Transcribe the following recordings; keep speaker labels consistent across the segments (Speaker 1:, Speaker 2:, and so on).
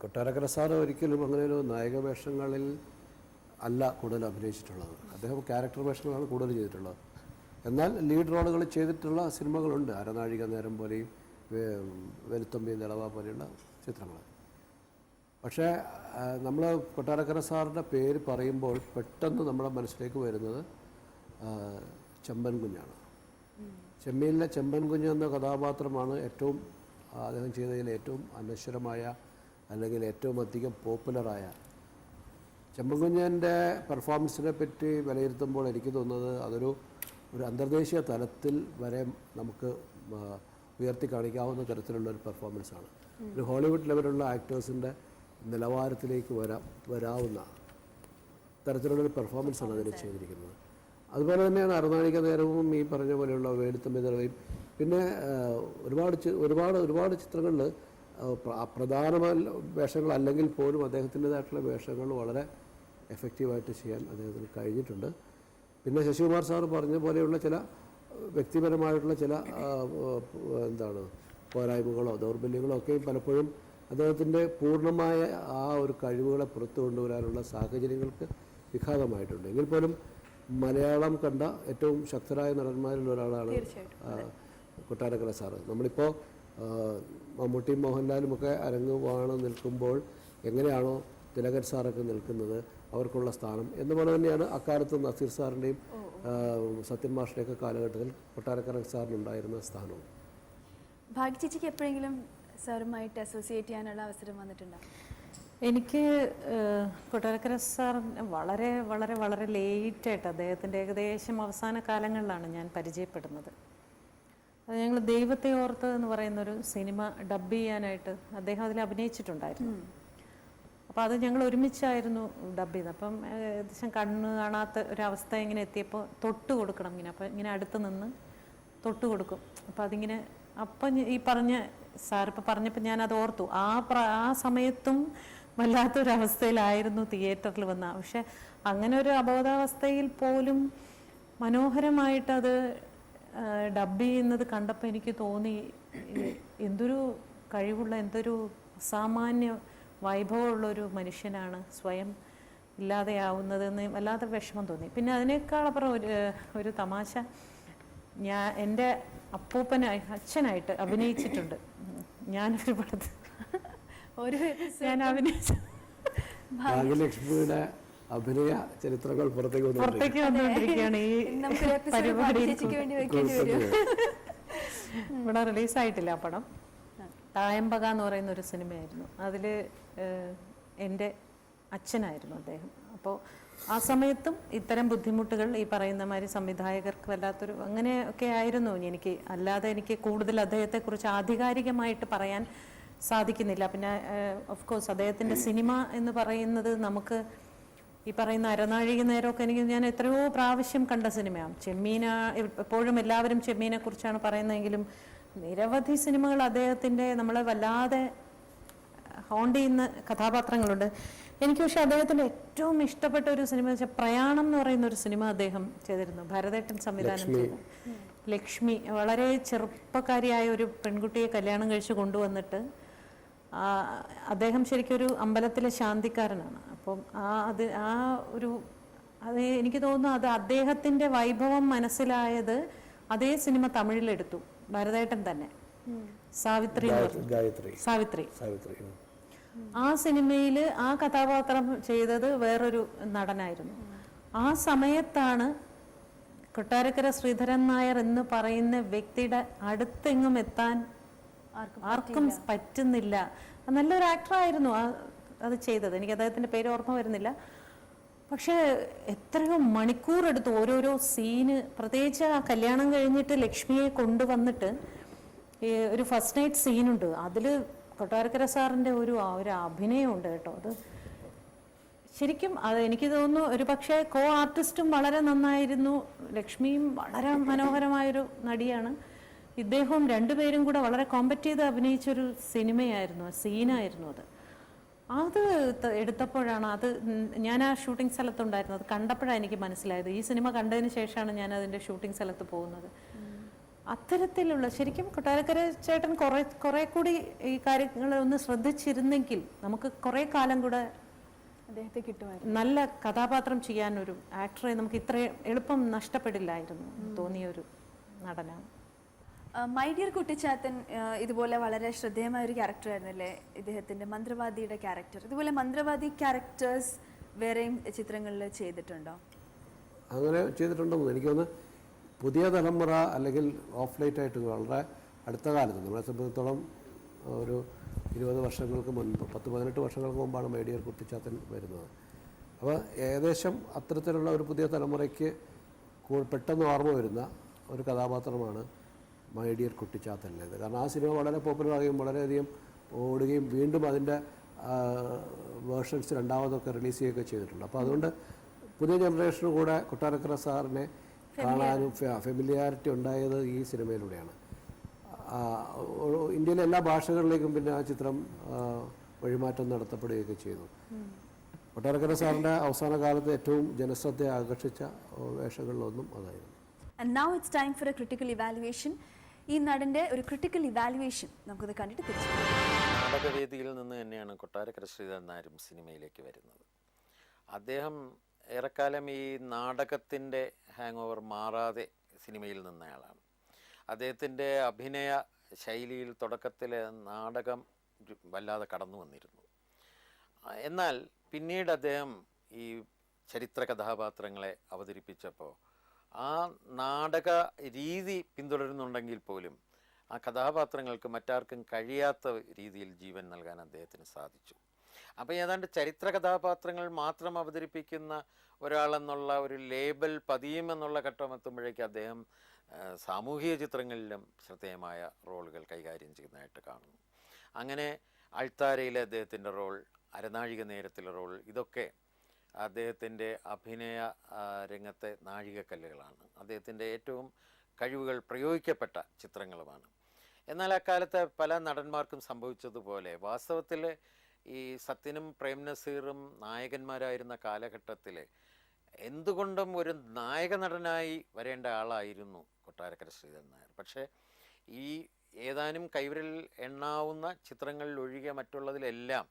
Speaker 1: Kottarakkara sir ഒരിക്കലും അങ്ങനെ ഒരു നായക വേഷങ്ങളിൽ അല്ല കൂടുതൽ അഭിനയിച്ചിട്ടുള്ളത്. അദ്ദേഹം ക്യാരക്ടർ വേഷങ്ങളാണ് കൂടുതൽ ചെയ്തിട്ടുള്ളത്. എന്നാൽ ലീഡ് റോളുകൾ ചെയ്തിട്ടുള്ള സിനിമകളുണ്ട്. അരനാഴിക നേരം പോലെയും വെലുത്തമ്പി നിളവ പോലെയുള്ള ചിത്രങ്ങൾ. പക്ഷേ നമ്മൾ കൊട്ടാരക്കര സാറിൻ്റെ പേര് പറയുമ്പോൾ പെട്ടെന്ന് നമ്മുടെ മനസ്സിലേക്ക് വരുന്നത് ചെമ്പൻ കുഞ്ഞാണ്. ചെമ്മീനിലെ ചെമ്പൻ കുഞ്ഞ് എന്ന കഥാപാത്രമാണ് ഏറ്റവും അദ്ദേഹം ചെയ്തതിൽ ഏറ്റവും അനശ്വരമായ അല്ലെങ്കിൽ ഏറ്റവും അധികം പോപ്പുലറായ. ചെമ്പൻ കുഞ്ഞിൻ്റെ പെർഫോമൻസിനെ പറ്റി വിലയിരുത്തുമ്പോൾ എനിക്ക് തോന്നുന്നത് അതൊരു അന്തർദേശീയ തലത്തിൽ വരെ നമുക്ക് ഉയർത്തി കാണിക്കാവുന്ന തരത്തിലുള്ള ഒരു പെർഫോമൻസാണ്. ഒരു ഹോളിവുഡ് ലെവലുള്ള ആക്ടേഴ്സിൻ്റെ നിലവാരത്തിലേക്ക് വരാവുന്ന തരത്തിലുള്ളൊരു പെർഫോമൻസാണ് അതിൽ ചെയ്തിരിക്കുന്നത്. അതുപോലെ തന്നെയാണ് അരനാഴിക നേരവും ഈ പറഞ്ഞ പോലെയുള്ള വേലുത്തമ്പി നിളവയും. പിന്നെ ഒരുപാട് ചിത്രങ്ങളിൽ പ്രധാന വേഷങ്ങളല്ലെങ്കിൽ പോലും അദ്ദേഹത്തിൻ്റെതായിട്ടുള്ള വേഷങ്ങൾ വളരെ എഫക്റ്റീവായിട്ട് ചെയ്യാൻ അദ്ദേഹത്തിന് കഴിഞ്ഞിട്ടുണ്ട്. പിന്നെ ശശികുമാർ സാർ പറഞ്ഞ പോലെയുള്ള ചില വ്യക്തിപരമായിട്ടുള്ള ചില പോരായ്മകളോ ദൗർബല്യങ്ങളോ ഒക്കെയും പലപ്പോഴും അദ്ദേഹത്തിൻ്റെ പൂർണ്ണമായ ആ ഒരു കഴിവുകളെ പുറത്തു കൊണ്ടുവരാനുള്ള സാഹചര്യങ്ങൾക്ക് വിഘാതമായിട്ടുണ്ട്. എങ്കിൽ പോലും മലയാളം കണ്ട ഏറ്റവും ശക്തരായ നടന്മാരിൽ ഒരാളാണ് കൊട്ടാരക്കര സാറ്. നമ്മളിപ്പോൾ മമ്മൂട്ടിയും മോഹൻലാലും ഒക്കെ അരങ്ങുവാണ് നിൽക്കുമ്പോൾ എങ്ങനെയാണോ തിലകൻ സാറൊക്കെ നിൽക്കുന്നത് അവർക്കുള്ള സ്ഥാനം എന്നപോലെ തന്നെയാണ് അക്കാലത്ത് നസീർ സാറിൻ്റെയും സത്യൻ മാഷിൻ്റെയൊക്കെ കാലഘട്ടത്തിൽ കൊട്ടാരക്കര സാറിനുണ്ടായിരുന്ന സ്ഥാനവും.
Speaker 2: ഭാഗ്യ ചേച്ചിക്ക് എപ്പോഴെങ്കിലും സാറുമായിട്ട് അസോസിയേറ്റ് ചെയ്യാനുള്ള അവസരം വന്നിട്ടുണ്ടോ?
Speaker 3: എനിക്ക് കൊട്ടാരക്കര സാറിന് വളരെ വളരെ വളരെ ലേറ്റായിട്ട് അദ്ദേഹത്തിൻ്റെ ഏകദേശം അവസാന കാലങ്ങളിലാണ് ഞാൻ പരിചയപ്പെടുന്നത്. അത് ഞങ്ങൾ ദൈവത്തെ ഓർത്ത് എന്ന് പറയുന്നൊരു സിനിമ ഡബ് ചെയ്യാനായിട്ട് അദ്ദേഹം അതിൽ അഭിനയിച്ചിട്ടുണ്ടായിരുന്നു. അപ്പോൾ അത് ഞങ്ങൾ ഒരുമിച്ചായിരുന്നു ഡബ് ചെയ്തത്. അപ്പം ഏകദേശം കണ്ണ് കാണാത്ത ഒരവസ്ഥ ഇങ്ങനെ എത്തിയപ്പോൾ തൊട്ട് കൊടുക്കണം ഇങ്ങനെ. അപ്പം ഇങ്ങനെ അടുത്ത് നിന്ന് തൊട്ട് കൊടുക്കും. അപ്പം അതിങ്ങനെ അപ്പം ഈ പറഞ്ഞ സാറിപ്പോൾ പറഞ്ഞപ്പോൾ ഞാനത് ഓർത്തു. ആ സമയത്തും വല്ലാത്തൊരവസ്ഥയിലായിരുന്നു തിയേറ്ററിൽ വന്ന. പക്ഷെ അങ്ങനെ ഒരു അബോധാവസ്ഥയിൽ പോലും മനോഹരമായിട്ടത് ഡബ് ചെയ്യുന്നത് കണ്ടപ്പോൾ എനിക്ക് തോന്നി എന്തൊരു കഴിവുള്ള എന്തൊരു സാമാന്യ വൈഭവമുള്ളൊരു മനുഷ്യനാണ് സ്വയം ഇല്ലാതെയാവുന്നതെന്ന് വല്ലാതെ വിഷമം തോന്നി. പിന്നെ അതിനേക്കാളപ്പുറം ഒരു തമാശ, എൻ്റെ അച്ഛനായിട്ട് അഭിനയിച്ചിട്ടുണ്ട് ഞാനൊരു പടത്ത്. ഞാൻ അഭിനയിച്ച
Speaker 1: ഭാഗ്യലക്ഷ്മിയുടെ അഭിനയ ചരിത്രങ്ങൾ പുറത്തേക്ക്
Speaker 3: വന്നുകൊണ്ടിരിക്കുകയാണ് ഈ പരിപാടി. ഇവിടെ റിലീസായിട്ടില്ല ആ പടം. തായമ്പക എന്ന് പറയുന്ന ഒരു സിനിമയായിരുന്നു. അതിൽ എൻ്റെ അച്ഛനായിരുന്നു അദ്ദേഹം. അപ്പോൾ ആ സമയത്തും ഇത്തരം ബുദ്ധിമുട്ടുകൾ ഈ പറയുന്ന മാതിരി സംവിധായകർക്ക് വല്ലാത്തൊരു അങ്ങനെയൊക്കെ ആയിരുന്നു എനിക്ക്. അല്ലാതെ എനിക്ക് കൂടുതൽ അദ്ദേഹത്തെക്കുറിച്ച് ആധികാരികമായിട്ട് പറയാൻ സാധിക്കുന്നില്ല. പിന്നെ ഓഫ് കോഴ്സ് അദ്ദേഹത്തിൻ്റെ സിനിമ എന്ന് പറയുന്നത് നമുക്ക് ഈ പറയുന്ന അരനാഴിക നേരമൊക്കെ ഞാൻ എത്രയോ പ്രാവശ്യം കണ്ട സിനിമയാണ്. എപ്പോഴും എല്ലാവരും ചെമ്മീനെ കുറിച്ചാണ് പറയുന്നതെങ്കിലും നിരവധി സിനിമകൾ അദ്ദേഹത്തിൻ്റെ നമ്മളെ വല്ലാതെ ഹോണ്ട് ചെയ്യുന്ന കഥാപാത്രങ്ങളുണ്ട്. എനിക്ക് പക്ഷെ അദ്ദേഹത്തിൻ്റെ ഏറ്റവും ഇഷ്ടപ്പെട്ട ഒരു സിനിമ വെച്ചാൽ പ്രയാണം എന്ന് പറയുന്ന ഒരു സിനിമ അദ്ദേഹം ചെയ്തിരുന്നു. ഭരതേട്ടൻ സംവിധാനം ചെയ്തു. ലക്ഷ്മി വളരെ ചെറുപ്പക്കാരിയായ ഒരു പെൺകുട്ടിയെ കല്യാണം കഴിച്ച് കൊണ്ടുവന്നിട്ട് അദ്ദേഹം ശരിക്കും ഒരു അമ്പലത്തിലെ ശാന്തിക്കാരനാണ്. അപ്പം അത് എനിക്ക് തോന്നുന്നു അത് അദ്ദേഹത്തിൻ്റെ വൈഭവം മനസ്സിലായത് അതേ സിനിമ തമിഴിലെടുത്തു ഭരതേട്ടൻ തന്നെ. സാവിത്രി. ആ സിനിമയിൽ ആ കഥാപാത്രം ചെയ്തത് വേറൊരു നടനായിരുന്നു. ആ സമയത്താണ് കൊട്ടാരക്കര ശ്രീധരൻ നായർ എന്ന് പറയുന്ന വ്യക്തിയുടെ അടുത്തെങ്ങും എത്താൻ ആർക്കും പറ്റുന്നില്ല. നല്ലൊരു ആക്ടറായിരുന്നു അത് ചെയ്തത്. എനിക്ക് അദ്ദേഹത്തിൻ്റെ പേര് ഓർമ്മ വരുന്നില്ല. പക്ഷേ എത്രയോ മണിക്കൂറെടുത്ത് ഓരോരോ സീന്, പ്രത്യേകിച്ച് ആ കല്യാണം കഴിഞ്ഞിട്ട് ലക്ഷ്മിയെ കൊണ്ടുവന്നിട്ട് ഒരു ഫസ്റ്റ് നൈറ്റ് സീനുണ്ട്. അതിൽ കൊട്ടാരക്കര സാറിൻ്റെ ഒരു അഭിനയമുണ്ട് കേട്ടോ. അത് ശരിക്കും അത് എനിക്ക് തോന്നുന്നു ഒരു പക്ഷേ കോ ആർട്ടിസ്റ്റും വളരെ നന്നായിരുന്നു. ലക്ഷ്മിയും വളരെ മനോഹരമായൊരു നടിയാണ്. ഇദ്ദേഹവും രണ്ടുപേരും കൂടെ വളരെ കോമ്പറ്റ് ചെയ്ത് അഭിനയിച്ചൊരു സിനിമയായിരുന്നു, സീനായിരുന്നു അത്. അത് എടുത്തപ്പോഴാണ് ഞാൻ ആ ഷൂട്ടിംഗ് സ്ഥലത്തുണ്ടായിരുന്നു. അത് കണ്ടപ്പോഴാണ് എനിക്ക് മനസ്സിലായത്. ഈ സിനിമ കണ്ടതിന് ശേഷമാണ് ഞാൻ അതിൻ്റെ ഷൂട്ടിംഗ് സ്ഥലത്ത് പോകുന്നത്. അത്തരത്തിലുള്ള ശരിക്കും കൊട്ടാരക്കര ചേട്ടൻ കുറെ കൂടി ഈ കാര്യങ്ങൾ ഒന്ന് ശ്രദ്ധിച്ചിരുന്നെങ്കിൽ നമുക്ക് കുറെ കാലം കൂടെ
Speaker 2: അദ്ദേഹത്തെ കിട്ടുമായിരുന്നു.
Speaker 3: നല്ല കഥാപാത്രം ചെയ്യാനൊരു ആക്ടറെ നമുക്ക് ഇത്ര എളുപ്പം നഷ്ടപ്പെടില്ലായിരുന്നു തോന്നിയൊരു നടനാണ്.
Speaker 2: മൈ ഡിയർ കുട്ടിച്ചാത്തൻ ഇതുപോലെ വളരെ ശ്രദ്ധേയമായ ഒരു ക്യാരക്ടറായിരുന്നല്ലേ ഇദ്ദേഹത്തിൻ്റെ മന്ത്രവാദിയുടെ ക്യാരക്ടർ. ഇതുപോലെ മന്ത്രവാദി ക്യാരക്ടേഴ്സ് വേറെയും ചിത്രങ്ങളിൽ ചെയ്തിട്ടുണ്ടോ?
Speaker 1: അങ്ങനെ ചെയ്തിട്ടുണ്ടെന്ന് എനിക്ക് തോന്നുന്നു. പുതിയ തലമുറ അല്ലെങ്കിൽ ഓഫ് ലൈറ്റ് ആയിട്ട് വളരെ അടുത്ത കാലത്ത് നമ്മളെ സംബന്ധിച്ചിടത്തോളം ഒരു 20 വർഷങ്ങൾക്ക് മുൻപ് 10-18 വർഷങ്ങൾക്ക് മുമ്പാണ് മൈ ഡിയർ കുട്ടിച്ചാത്തൻ വരുന്നത്. അപ്പോൾ ഏകദേശം അത്തരത്തിലുള്ള ഒരു പുതിയ തലമുറയ്ക്ക് പെട്ടെന്ന് ഓർമ്മ വരുന്ന ഒരു കഥാപാത്രമാണ് മൈ ഡിയർ കുട്ടിച്ചാത്തനിലേത്. കാരണം ആ സിനിമ വളരെ പോപ്പുലറാകുകയും വളരെയധികം ഓടുകയും വീണ്ടും അതിൻ്റെ വേർഷൻസ് രണ്ടാമതൊക്കെ റിലീസ് ചെയ്യുകയൊക്കെ ചെയ്തിട്ടുണ്ട്. അപ്പോൾ അതുകൊണ്ട് പുതിയ ജനറേഷന് കൂടെ കൊട്ടാരക്കര സാറിനെ കാണാനും ഫെമിലിയാരിറ്റി ഉണ്ടായത് ഈ സിനിമയിലൂടെയാണ്. ഇന്ത്യയിലെ എല്ലാ ഭാഷകളിലേക്കും പിന്നെ ആ ചിത്രം വഴിമാറ്റം നടത്തപ്പെടുകയൊക്കെ ചെയ്തു. കൊട്ടാരക്കര സാറിൻ്റെ അവസാന കാലത്ത് ഏറ്റവും ജനശ്രദ്ധ ആകർഷിച്ച വേഷങ്ങളിലൊന്നും അതായിരുന്നു.
Speaker 2: And now it's time for a critical evaluation. ഈ നടൻ്റെ ഒരു ക്രിട്ടിക്കൽ ഇവാലുവേഷൻ നമുക്കത് കണ്ടിട്ട് തിരിച്ചു.
Speaker 4: നാടകവേദിയിൽ നിന്ന് തന്നെയാണ് കൊട്ടാരക്കര ശ്രീധരൻ നായരും സിനിമയിലേക്ക് വരുന്നത്. അദ്ദേഹം ഏറെക്കാലം ഈ നാടകത്തിൻ്റെ ഹാങ് ഓവർ മാറാതെ സിനിമയിൽ നിന്നയാളാണ്. അദ്ദേഹത്തിൻ്റെ അഭിനയ ശൈലിയിൽ തുടക്കത്തിൽ നാടകം വല്ലാതെ കടന്നു വന്നിരുന്നു. എന്നാൽ പിന്നീട് അദ്ദേഹം ഈ ചരിത്ര കഥാപാത്രങ്ങളെ അവതരിപ്പിച്ചപ്പോൾ ആ നാടക രീതി പിന്തുടരുന്നുണ്ടെങ്കിൽ പോലും ആ കഥാപാത്രങ്ങൾക്ക് മറ്റാർക്കും കഴിയാത്ത രീതിയിൽ ജീവൻ നൽകാൻ അദ്ദേഹത്തിന് സാധിച്ചു. അപ്പോൾ ഏതാണ്ട് ചരിത്ര കഥാപാത്രങ്ങൾ മാത്രം അവതരിപ്പിക്കുന്ന ഒരാളെന്നുള്ള ഒരു ലേബൽ പതിയുമെന്നുള്ള ഘട്ടമെത്തുമ്പോഴേക്ക് അദ്ദേഹം സാമൂഹിക ചിത്രങ്ങളിലും ശ്രദ്ധേയമായ റോളുകൾ കൈകാര്യം ചെയ്യുന്നതായിട്ട് കാണുന്നു. അങ്ങനെ അൾത്താരയിലെ അദ്ദേഹത്തിൻ്റെ റോൾ, അരനാഴിക നേരത്തിലെ റോൾ, ഇതൊക്കെ അദ്ദേഹത്തിൻ്റെ അഭിനയ രംഗത്തെ നാഴികക്കല്ലുകളാണ്. അദ്ദേഹത്തിൻ്റെ ഏറ്റവും കഴിവുകൾ പ്രയോഗിക്കപ്പെട്ട ചിത്രങ്ങളുമാണ്. എന്നാൽ അക്കാലത്തെ പല നടന്മാർക്കും സംഭവിച്ചതുപോലെ വാസ്തവത്തിൽ ഈ സത്യനും പ്രേം നസീറും നായകന്മാരായിരുന്ന കാലഘട്ടത്തിൽ എന്തുകൊണ്ടും ഒരു നായക നടനായി വരേണ്ട ആളായിരുന്നു കൊട്ടാരക്കര ശ്രീധരൻ നായർ. പക്ഷേ ഈ ഏതാനും കൈവിരൽ എണ്ണാവുന്ന ചിത്രങ്ങളിൽ ഒഴികെ മറ്റുള്ളതിലെല്ലാം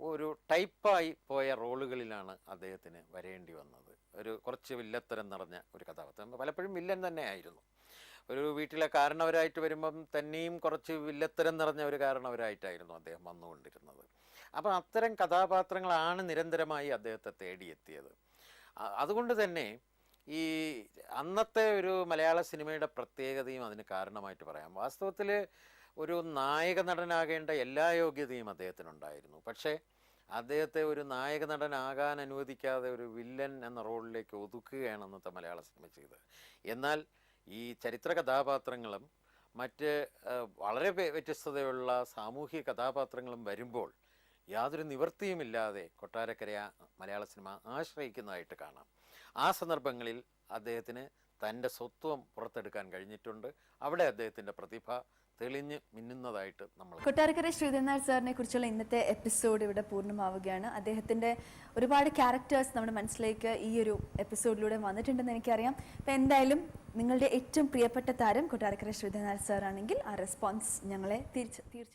Speaker 4: ഒരു ടൈപ്പായി പോയ റോളുകളിലാണ് അദ്ദേഹത്തിന് വരേണ്ടി വന്നത്. ഒരു കുറച്ച് വില്ലത്തരം നിറഞ്ഞ ഒരു കഥാപാത്രം, പലപ്പോഴും വില്ലൻ തന്നെ ആയിരുന്നു. ഒരു വീട്ടിലെ കാരണവരായിട്ട് വരുമ്പം തന്നെയും കുറച്ച് വില്ലത്തരം നിറഞ്ഞ ഒരു കാരണവരായിട്ടായിരുന്നു അദ്ദേഹം വന്നുകൊണ്ടിരുന്നത്. അപ്പം അത്തരം കഥാപാത്രങ്ങളാണ് നിരന്തരമായി അദ്ദേഹത്തെ തേടിയെത്തിയത്. അതുകൊണ്ട് തന്നെ ഈ അന്നത്തെ ഒരു മലയാള സിനിമയുടെ പ്രത്യേകതയും അതിന് കാരണമായിട്ട് പറയാം. വാസ്തവത്തിൽ ഒരു നായക നടനാകേണ്ട എല്ലാ യോഗ്യതയും അദ്ദേഹത്തിനുണ്ടായിരുന്നു. പക്ഷേ അദ്ദേഹത്തെ ഒരു നായക നടനാകാൻ അനുവദിക്കാതെ ഒരു വില്ലൻ എന്ന റോളിലേക്ക് ഒതുക്കുകയാണ് അന്നത്തെ മലയാള സിനിമ ചെയ്തത്. എന്നാൽ ഈ ചരിത്ര കഥാപാത്രങ്ങളും മറ്റ് വളരെ വ്യത്യസ്തതയുള്ള സാമൂഹിക കഥാപാത്രങ്ങളും വരുമ്പോൾ യാതൊരു നിവൃത്തിയുമില്ലാതെ കൊട്ടാരക്കര മലയാള സിനിമ ആശ്രയിക്കുന്നതായിട്ട് കാണാം. ആ സന്ദർഭങ്ങളിൽ അദ്ദേഹത്തിന് തൻ്റെ സ്വത്വം പുറത്തെടുക്കാൻ കഴിഞ്ഞിട്ടുണ്ട്. അവിടെ അദ്ദേഹത്തിൻ്റെ പ്രതിഭ തെളിഞ്ഞ് മിന്നുന്നതായിട്ട് നമ്മൾ.
Speaker 2: കൊട്ടാരക്കര ശ്രീധരൻ നായർ സാറിനെ കുറിച്ചുള്ള ഇന്നത്തെ എപ്പിസോഡ് ഇവിടെ പൂർണ്ണമാവുകയാണ്. അദ്ദേഹത്തിൻ്റെ ഒരുപാട് ക്യാരക്ടേഴ്സ് നമ്മുടെ മനസ്സിലേക്ക് ഈ ഒരു എപ്പിസോഡിലൂടെ വന്നിട്ടുണ്ടെന്ന് എനിക്കറിയാം. അപ്പോൾ എന്തായാലും നിങ്ങളുടെ ഏറ്റവും പ്രിയപ്പെട്ട താരം കൊട്ടാരക്കര ശ്രീധരൻ നായർ സാർ ആണെങ്കിൽ ആ റെസ്പോൺസ് ഞങ്ങളെ തീർച്ചയായും